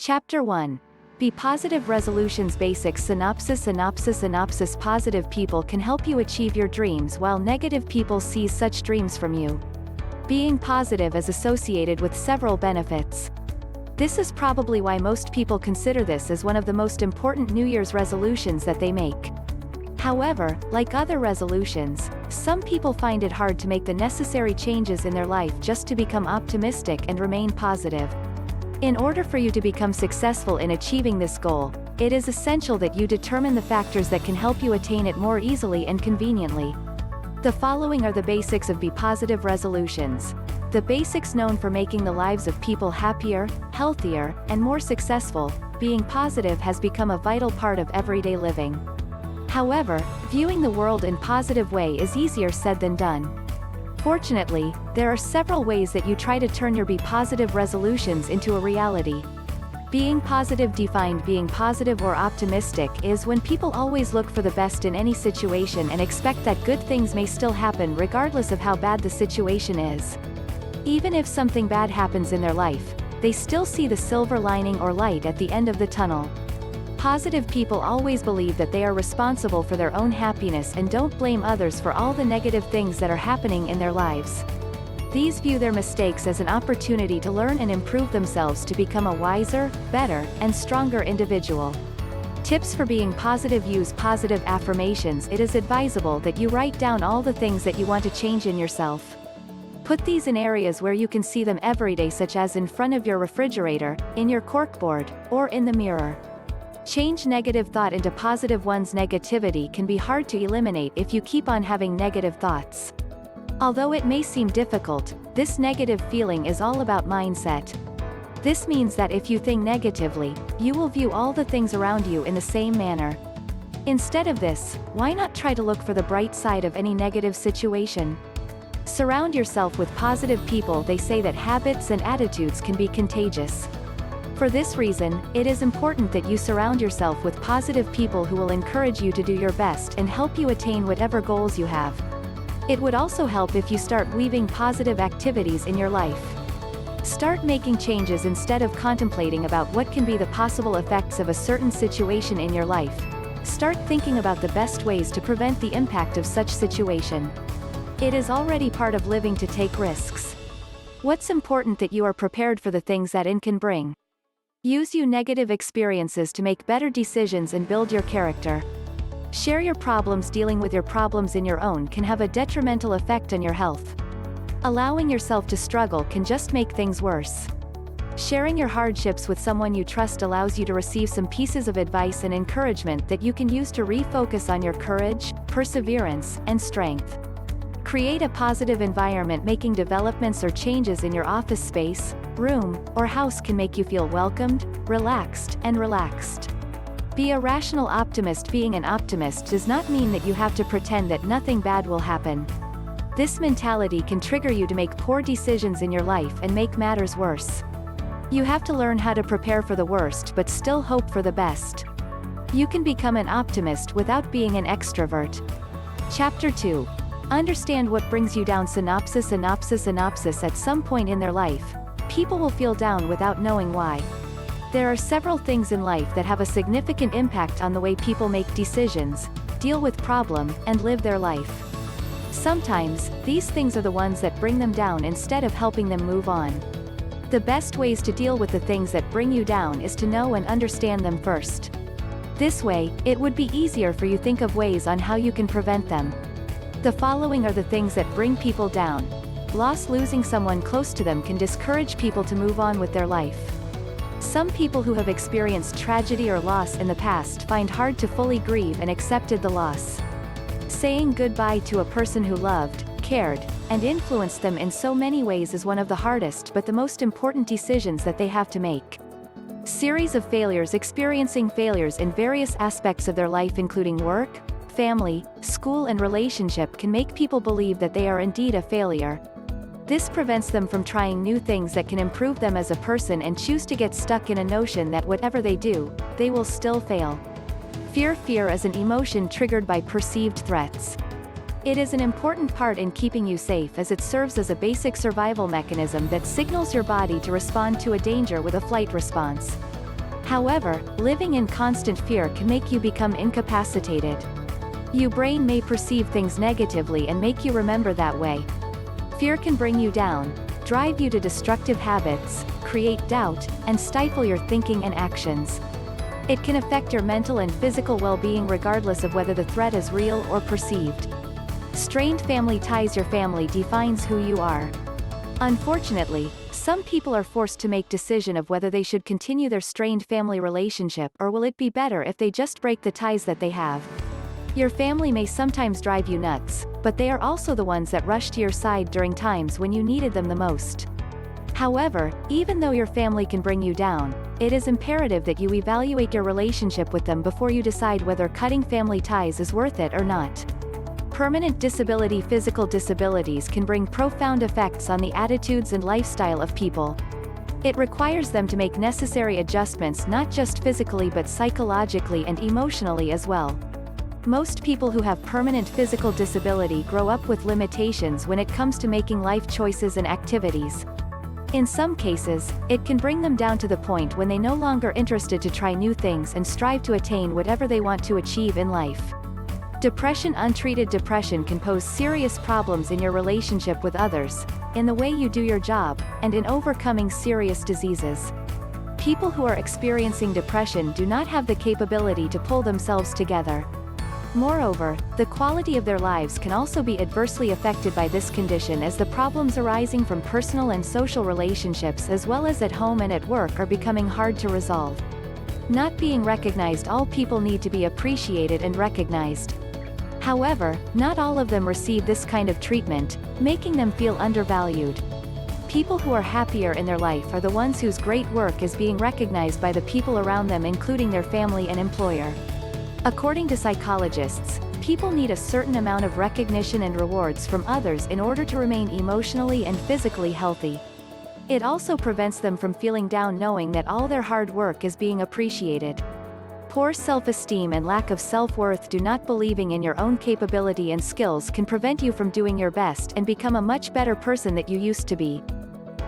Chapter 1. Be Positive Resolutions Basics. Synopsis. Positive people can help you achieve your dreams while negative people seize such dreams from you. Being positive is associated with several benefits. This is probably why most people consider this as one of the most important New Year's resolutions that they make. However, like other resolutions, some people find it hard to make the necessary changes in their life just to become optimistic and remain positive. In order for you to become successful in achieving this goal, it is essential that you determine the factors that can help you attain it more easily and conveniently. The following are the basics of Be Positive resolutions. The basics known for making the lives of people happier, healthier, and more successful. Being positive has become a vital part of everyday living. However, viewing the world in a positive way is easier said than done. Fortunately, there are several ways that you try to turn your Be Positive resolutions into a reality. Being positive. Defined. Being positive or optimistic is when people always look for the best in any situation and expect that good things may still happen regardless of how bad the situation is. Even if something bad happens in their life, they still see the silver lining or light at the end of the tunnel. Positive people always believe that they are responsible for their own happiness and don't blame others for all the negative things that are happening in their lives. These view their mistakes as an opportunity to learn and improve themselves to become a wiser, better, and stronger individual. Tips for being positive. Use positive affirmations. It is advisable that you write down all the things that you want to change in yourself. Put these in areas where you can see them every day, such as in front of your refrigerator, in your corkboard, or in the mirror. Change negative thought into positive ones. Negativity can be hard to eliminate if you keep on having negative thoughts. Although it may seem difficult, this negative feeling is all about mindset. This means that if you think negatively, you will view all the things around you in the same manner. Instead of this, why not try to look for the bright side of any negative situation? Surround yourself with positive people. They say that habits and attitudes can be contagious. For this reason, it is important that you surround yourself with positive people who will encourage you to do your best and help you attain whatever goals you have. It would also help if you start weaving positive activities in your life. Start making changes instead of contemplating about what can be the possible effects of a certain situation in your life. Start thinking about the best ways to prevent the impact of such situation. It is already part of living to take risks. What's important that you are prepared for the things that it can bring. Use your negative experiences to make better decisions and build your character. Share your problems. Dealing with your problems in your own can have a detrimental effect on your health. Allowing yourself to struggle can just make things worse. Sharing your hardships with someone you trust allows you to receive some pieces of advice and encouragement that you can use to refocus on your courage, perseverance, and strength. Create a positive environment. Making developments or changes in your office space, room, or house can make you feel welcomed, relaxed. Be a rational optimist. Being an optimist does not mean that you have to pretend that nothing bad will happen. This mentality can trigger you to make poor decisions in your life and make matters worse. You have to learn how to prepare for the worst but still hope for the best. You can become an optimist without being an extrovert. Chapter 2. Understand what brings you down. Synopsis. At some point in their life, people will feel down without knowing why. There are several things in life that have a significant impact on the way people make decisions, deal with problems, and live their life. Sometimes, these things are the ones that bring them down instead of helping them move on. The best ways to deal with the things that bring you down is to know and understand them first. This way, it would be easier for you to think of ways on how you can prevent them. The following are the things that bring people down. Loss. Losing someone close to them can discourage people to move on with their life. Some people who have experienced tragedy or loss in the past find hard to fully grieve and accepted the loss. Saying goodbye to a person who loved, cared, and influenced them in so many ways is one of the hardest but the most important decisions that they have to make. Series of failures. Experiencing failures in various aspects of their life including work, family, school, and relationship can make people believe that they are indeed a failure. This prevents them from trying new things that can improve them as a person and choose to get stuck in a notion that whatever they do, they will still fail. Fear. Fear is an emotion triggered by perceived threats. It is an important part in keeping you safe as it serves as a basic survival mechanism that signals your body to respond to a danger with a flight response. However, living in constant fear can make you become incapacitated. Your brain may perceive things negatively and make you remember that way. Fear can bring you down, drive you to destructive habits, create doubt, and stifle your thinking and actions. It can affect your mental and physical well-being regardless of whether the threat is real or perceived. Strained family ties. Your family defines who you are. Unfortunately, some people are forced to make decision of whether they should continue their strained family relationship or will it be better if they just break the ties that they have. Your family may sometimes drive you nuts, but they are also the ones that rush to your side during times when you needed them the most. However, even though your family can bring you down, it is imperative that you evaluate your relationship with them before you decide whether cutting family ties is worth it or not. Permanent disability. Physical disabilities can bring profound effects on the attitudes and lifestyle of people. It requires them to make necessary adjustments not just physically but psychologically and emotionally as well. Most people who have permanent physical disability grow up with limitations when it comes to making life choices and activities. In some cases, it can bring them down to the point when they no longer interested to try new things and strive to attain whatever they want to achieve in life. Depression. Untreated depression can pose serious problems in your relationship with others, in the way you do your job, and in overcoming serious diseases. People who are experiencing depression do not have the capability to pull themselves together. Moreover, the quality of their lives can also be adversely affected by this condition as the problems arising from personal and social relationships as well as at home and at work are becoming hard to resolve. Not being recognized. All people need to be appreciated and recognized. However, not all of them receive this kind of treatment, making them feel undervalued. People who are happier in their life are the ones whose great work is being recognized by the people around them, including their family and employer. According to psychologists, people need a certain amount of recognition and rewards from others in order to remain emotionally and physically healthy. It also prevents them from feeling down knowing that all their hard work is being appreciated. Poor self-esteem and lack of self-worth. Do not believing in your own capability and skills can prevent you from doing your best and become a much better person that you used to be.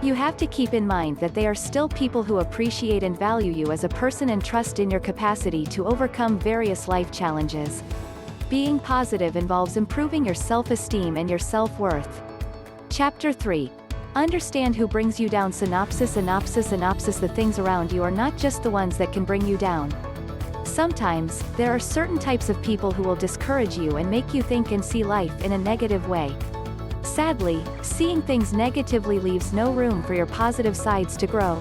You have to keep in mind that they are still people who appreciate and value you as a person and trust in your capacity to overcome various life challenges. Being positive involves improving your self-esteem and your self-worth. Chapter 3. Understand who brings you down. Synopsis. The things around you are not just the ones that can bring you down. Sometimes, there are certain types of people who will discourage you and make you think and see life in a negative way. Sadly, seeing things negatively leaves no room for your positive sides to grow.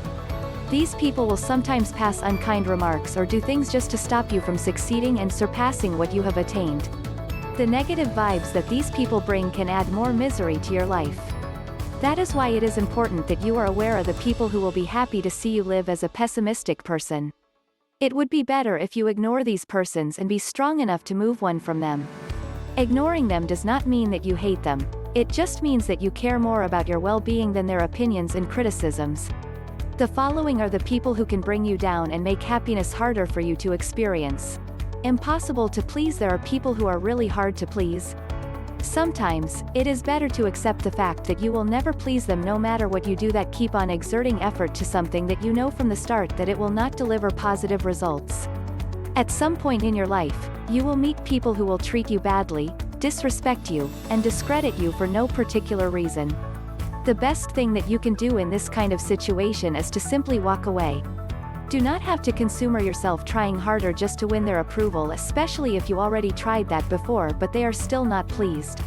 These people will sometimes pass unkind remarks or do things just to stop you from succeeding and surpassing what you have attained. The negative vibes that these people bring can add more misery to your life. That is why it is important that you are aware of the people who will be happy to see you live as a pessimistic person. It would be better if you ignore these persons and be strong enough to move on from them. Ignoring them does not mean that you hate them. It just means that you care more about your well-being than their opinions and criticisms. The following are the people who can bring you down and make happiness harder for you to experience. Impossible to please. There are people who are really hard to please. Sometimes, it is better to accept the fact that you will never please them no matter what you do, that keep on exerting effort to something that you know from the start that it will not deliver positive results. At some point in your life, you will meet people who will treat you badly, disrespect you, and discredit you for no particular reason. The best thing that you can do in this kind of situation is to simply walk away. Do not have to consume yourself trying harder just to win their approval, especially if you already tried that before but they are still not pleased.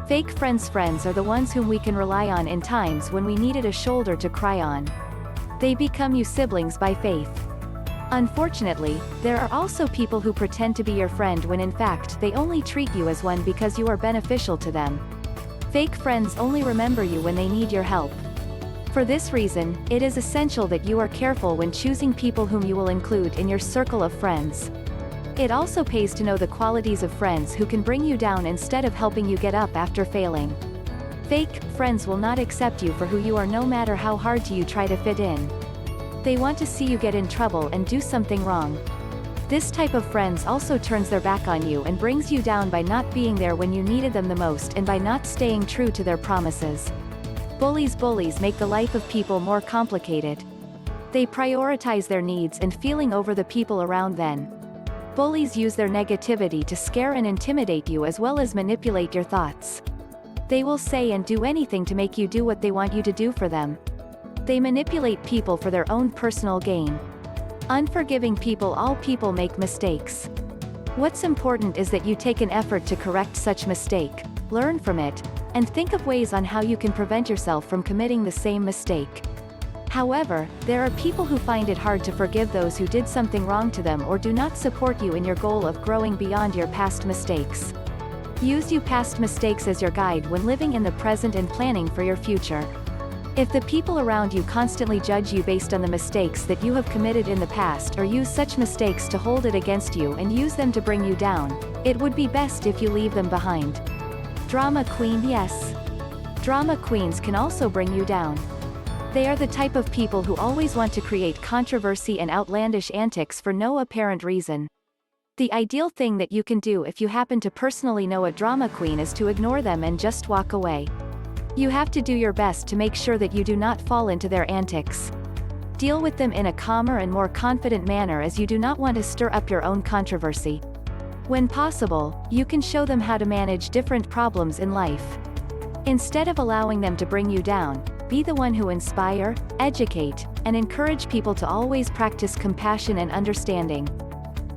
Fake friends. Friends are the ones whom we can rely on in times when we needed a shoulder to cry on. They become you siblings by faith. Unfortunately, there are also people who pretend to be your friend when in fact they only treat you as one because you are beneficial to them. Fake friends only remember you when they need your help. For this reason, it is essential that you are careful when choosing people whom you will include in your circle of friends. It also pays to know the qualities of friends who can bring you down instead of helping you get up after failing. Fake friends will not accept you for who you are no matter how hard you try to fit in. They want to see you get in trouble and do something wrong. This type of friends also turns their back on you and brings you down by not being there when you needed them the most and by not staying true to their promises. Bullies. Bullies make the life of people more complicated. They prioritize their needs and feeling over the people around them. Bullies use their negativity to scare and intimidate you as well as manipulate your thoughts. They will say and do anything to make you do what they want you to do for them. They manipulate people for their own personal gain. Unforgiving people. All people make mistakes. What's important is that you take an effort to correct such mistake, learn from it, and think of ways on how you can prevent yourself from committing the same mistake. However, there are people who find it hard to forgive those who did something wrong to them or do not support you in your goal of growing beyond your past mistakes. Use your past mistakes as your guide when living in the present and planning for your future. If the people around you constantly judge you based on the mistakes that you have committed in the past or use such mistakes to hold it against you and use them to bring you down, it would be best if you leave them behind. Drama queen. Yes. Drama queens can also bring you down. They are the type of people who always want to create controversy and outlandish antics for no apparent reason. The ideal thing that you can do if you happen to personally know a drama queen is to ignore them and just walk away. You have to do your best to make sure that you do not fall into their antics. Deal with them in a calmer and more confident manner as you do not want to stir up your own controversy. When possible, you can show them how to manage different problems in life. Instead of allowing them to bring you down, be the one who inspire, educate, and encourage people to always practice compassion and understanding.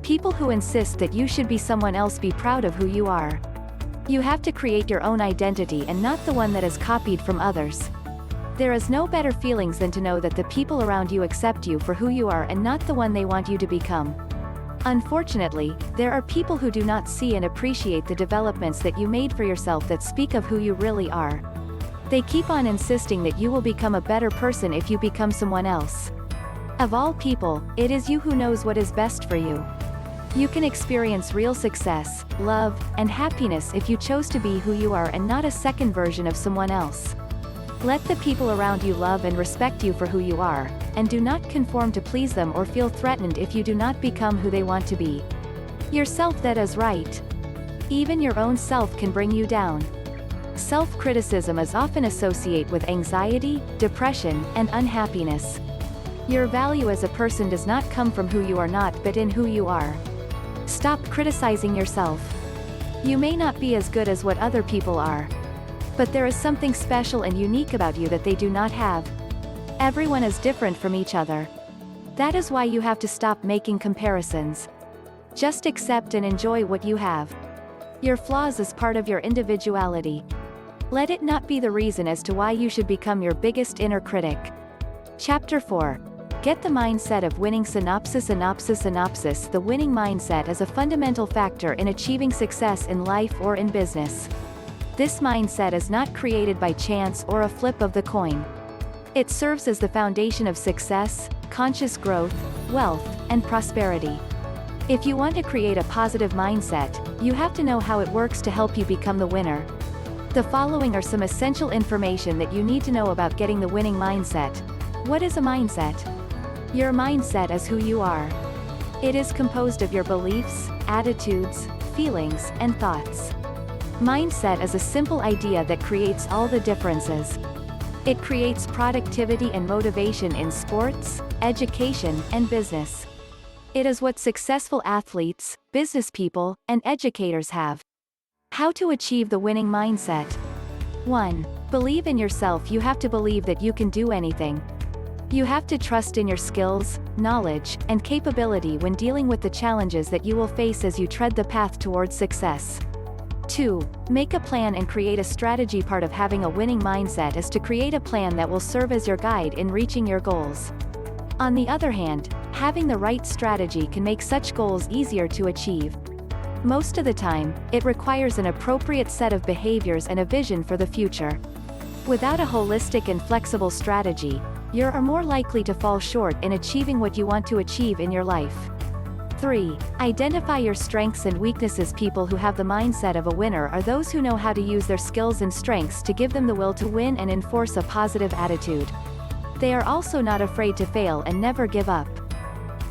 People who insist that you should be someone else. Be proud of who you are. You have to create your own identity and not the one that is copied from others. There is no better feelings than to know that the people around you accept you for who you are and not the one they want you to become. Unfortunately, there are people who do not see and appreciate the developments that you made for yourself that speak of who you really are. They keep on insisting that you will become a better person if you become someone else. Of all people, it is you who knows what is best for you. You can experience real success, love, and happiness if you chose to be who you are and not a second version of someone else. Let the people around you love and respect you for who you are, and do not conform to please them or feel threatened if you do not become who they want to be. Yourself. That is right. Even your own self can bring you down. Self-criticism is often associated with anxiety, depression, and unhappiness. Your value as a person does not come from who you are not but in who you are. Stop criticizing yourself. You may not be as good as what other people are. But there is something special and unique about you that they do not have. Everyone is different from each other. That is why you have to stop making comparisons. Just accept and enjoy what you have. Your flaws is part of your individuality. Let it not be the reason as to why you should become your biggest inner critic. Chapter 4. Get the mindset of winning. Synopsis. The winning mindset is a fundamental factor in achieving success in life or in business. This mindset is not created by chance or a flip of the coin. It serves as the foundation of success, conscious growth, wealth, and prosperity. If you want to create a positive mindset, you have to know how it works to help you become the winner. The following are some essential information that you need to know about getting the winning mindset. What is a mindset? Your mindset is who you are. It is composed of your beliefs, attitudes, feelings, and thoughts. Mindset is a simple idea that creates all the differences. It creates productivity and motivation in sports, education, and business. It is what successful athletes, business people, and educators have. How to achieve the winning mindset. 1. Believe in yourself. You have to believe that you can do anything. You have to trust in your skills, knowledge, and capability when dealing with the challenges that you will face as you tread the path towards success. 2. Make a plan and create a strategy. Part of having a winning mindset is to create a plan that will serve as your guide in reaching your goals. On the other hand, having the right strategy can make such goals easier to achieve. Most of the time, it requires an appropriate set of behaviors and a vision for the future. Without a holistic and flexible strategy, you are more likely to fall short in achieving what you want to achieve in your life. 3. Identify your strengths and weaknesses. People who have the mindset of a winner are those who know how to use their skills and strengths to give them the will to win and enforce a positive attitude. They are also not afraid to fail and never give up.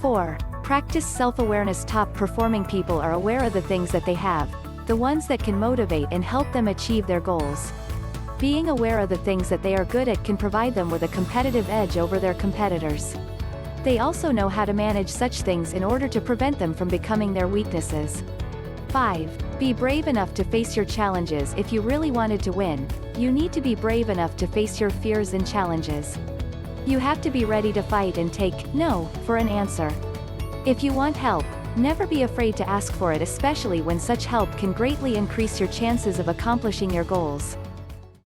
4. Practice self-awareness. Top-performing people are aware of the things that they have, the ones that can motivate and help them achieve their goals. Being aware of the things that they are good at can provide them with a competitive edge over their competitors. They also know how to manage such things in order to prevent them from becoming their weaknesses. 5. Be brave enough to face your challenges. If you really wanted to win, you need to be brave enough to face your fears and challenges. You have to be ready to fight and take no for an answer. If you want help, never be afraid to ask for it, especially when such help can greatly increase your chances of accomplishing your goals.